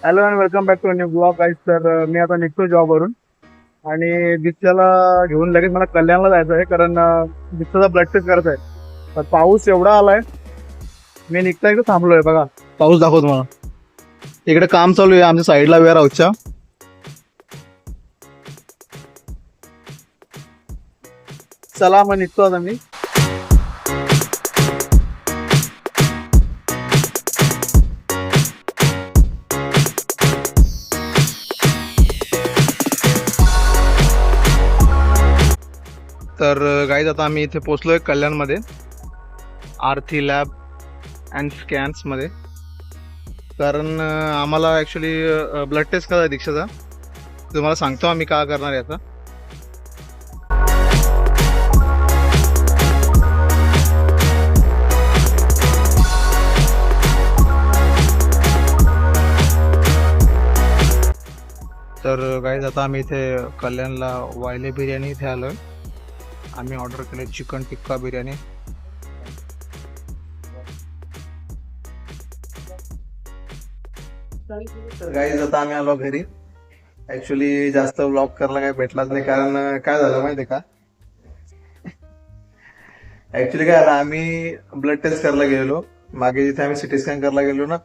Hello and welcome back to new blog guys. तर मी आता निघतो जॉबवरून आणि दीक्षाला घेऊन लगेच मला कल्याणला जायचं आहे, कारण दीक्षाचा ब्लड टेस्ट करायचा आहे. तर पाऊस एवढा आलाय, मी निघता इकडे थांबलोय. बघा पाऊस दाखवतो मला. इकडे काम चालू आहे आमच्या साईडला वेअर हाऊसच्या. चला मग निघतो आता मी. तर गाईज आता आम्ही इथे पोचलोय कल्याणमध्ये, आरती लॅब अँड स्कॅन्समध्ये. कारण आम्हाला ॲक्च्युली ब्लड टेस्ट करायचा आहे दीक्षाचा. तुम्हाला सांगतो आम्ही का करणार आहे आता. तर गाईज आता आम्ही इथे कल्याणला वायले बिर्याणी इथे आलोय. आम्ही ऑर्डर केले चिकन टिक्का बिर्याणी. तर गाईज आता आम्ही आलो घरी. ऍक्च्युली जास्त व्लॉग करायला काही भेटलाच नाही, कारण काय झालं माहितीये का. ऍक्च्युली काय झालं, आम्ही ब्लड टेस्ट करायला गेलो मागे. जिथे आम्ही सिटी स्कॅन करायला गेलो ना,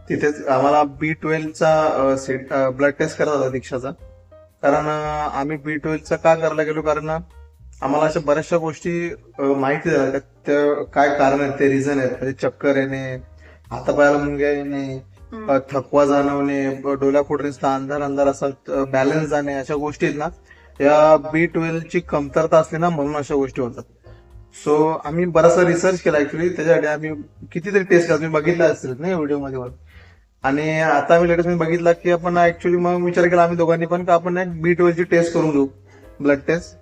तिथेच आम्हाला B12चा ब्लड टेस्ट करायचा होता दीक्षाचा. कारण आम्ही B12चा का करायला गेलो, कारण आम्हाला अशा बऱ्याचशा गोष्टी माहिती झाल्या त्या काय कारण आहेत, ते रिझन आहेत. म्हणजे चक्कर येणे, हातापायाला मुंग्या येणे, थकवा जाणवणे, डोळ्यापुढे अंधार अंधार असा बॅलन्स जाणे, अशा गोष्टी आहेत ना, या B12ची कमतरता असते ना, म्हणून अशा गोष्टी होतात. सो आम्ही बराचसा रिसर्च केला ऍक्च्युली. त्याच्यासाठी आम्ही कितीतरी टेस्ट केला, तुम्ही बघितला असेल ना व्हिडिओमध्ये. आणि आता आम्ही लेटेस्ट बघितला की आपण ऍक्च्युली मग विचार केला आम्ही दोघांनी पण, का आपण B12ची टेस्ट करून घेऊ, ब्लड टेस्ट.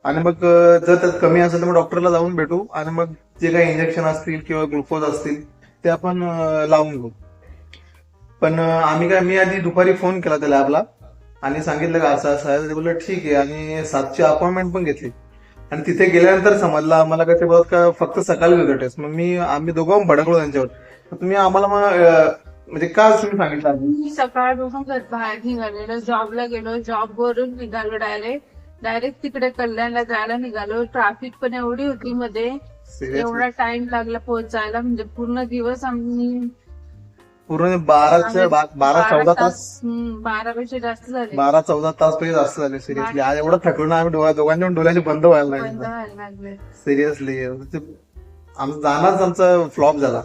आणि मग जर त्यात कमी असेल तर मग डॉक्टरला जाऊन भेटू, आणि मग जे काही इंजेक्शन असतील किंवा ग्लुकोज असतील ते आपण लावून घेऊ. पण मी आधी दुपारी फोन केला त्या लॅबला आणि सांगितलं का असं असं आहे. ते बोललं ठीक आहे, आणि 7ची अपॉइंटमेंट पण घेतली. आणि तिथे गेल्यानंतर समजलं आम्हाला का ते बोलत का फक्त सकाळी होतं टेस्ट. मग आम्ही दोघं भडकलो त्यांच्यावर. तुम्ही आम्हाला मग म्हणजे का तुम्ही सांगितलं. मी सकाळपासून बाहेर निघालेलो, जॉबला गेलो, जॉब वरून निघालो डायरेक्ट तिकडे कल्याणला जायला निघालो. ट्रॅफिक पण एवढी होती मध्ये, एवढा टाइम लागला पोहोचायला. म्हणजे पूर्ण दिवस आम्ही पूर्ण 12-14 तास, 12पेक्षा जास्त झाले. 12-14 तास पेक्षा जास्त झाले सिरियसली. आज एवढं थकलो ना आम्ही, दोघांच्या डोळ्याचे बंद व्हायला लागले सिरियसली. आमचा जाणारच आमचा फ्लॉप झाला.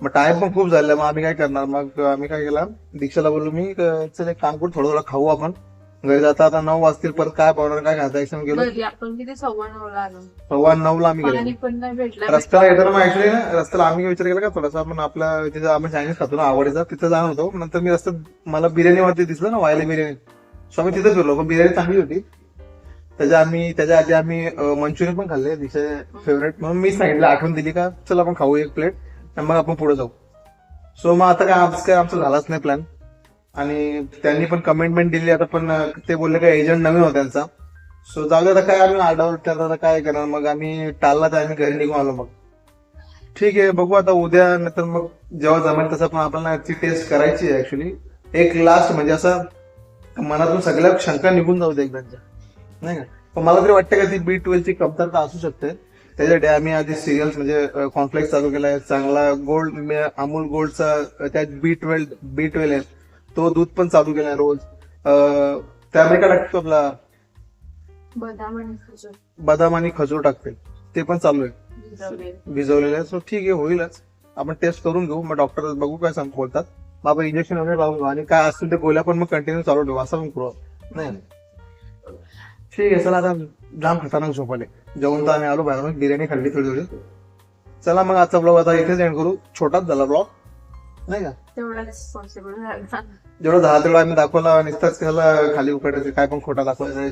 मग टाइम पण खूप झाला. मग आम्ही काय करणार, मग आम्ही काय केलं, दीक्षाला बोललो मी, चल एक काम करू, थोडं खाऊ आपण. घरी जाता आता 9 वाजतील, परत काय पावडर काय खाता एकदम गेलो. आपण किती 9:15 आलो. 9:15 आम्ही पाणी गेलो पण नाही भेटलं रस्त्याला. येताना मग ऍक्च्युली ना रस्त्याला आम्ही विचार केला का थोडासा आपण आपल्या तिथे आपण चायनीज खातो ना आवडीचा, तिथं जाणार होतो. नंतर मी रस्त्यात मला बिर्याणी वरती दिसलं ना, वायले बिर्याणी. सो आम्ही तिथं फिरलो, पण बिर्याणी चांगली होती. त्याच्या आधी आम्ही मंचुरियन पण खाल्ले, तिचे फेवरेट. म्हणून मी सांगितलं, आठवण दिली का चल आपण खाऊ एक प्लेट आणि मग आपण पुढे जाऊ. सो मग आता काय आमचं झालाच नाही प्लॅन. आणि त्यांनी पण कमिटमेंट दिली आता, पण ते बोलले का एजंट नवीन होता त्यांचा. सो जाऊ दे आता, काय आम्ही आढावा त्याला काय करणार. मग आम्ही टाळला, तर आम्ही घरी निघून आलो. मग ठीक आहे, बघू आता उद्या, नंतर मग जेव्हा जमेल तसं. पण आपल्याला ती टेस्ट करायची आहे ऍक्च्युली. एक लास्ट म्हणजे असं मनातून सगळ्या शंका निघून जाऊ दे एकदाच्या, नाही का. पण मला तरी वाटतं का ती B12ची कमतरता असू शकते. त्याच्यासाठी आम्ही आधी सिरियल्स म्हणजे कॉम्प्लेक्स चालू केलाय चांगला, गोल्ड अमूल गोल्डचा त्यात B12 आहे, तो दूध पण चालू केलाय रोज. त्यामुळे काय लागतो आपला बदाम आणि खजूर टाकते, ते पण चालू आहे भिजवलेलं आहे. सो ठीक आहे, होईलच. आपण टेस्ट करून घेऊ, मग डॉक्टर बघू काय बोलतात. मग आपण इंजेक्शन वगैरे लावून घेऊ, आणि काय असतील ते गोळ्या पण मग कंटिन्यू चालू ठेवू, असं पण करू. नाही ठीक आहे, चला आता जाम खतरनाक झोपले. जेवण तर आम्ही आलो बाहेरून, बिर्याणी खाल्ली थोडी. चला मग आजचा ब्लॉग आता इथेच एंड करू. छोटाच झाला ब्लॉग, नाही का. जेवढं झाला तेवढं आम्ही दाखवला. नुसताच त्याला खाली उकडायचे, काय पण खोटा दाखवायला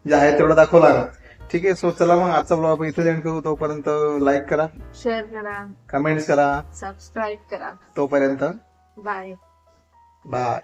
जे आहे तेवढं दाखवला. ठीक आहे, सो चला मग आजचा ब्लॉग आपण इथेच एंड करू. तोपर्यंत लाईक करा, शेअर करा, कमेंट्स करा, सबस्क्राईब करा. तोपर्यंत बाय. बाय.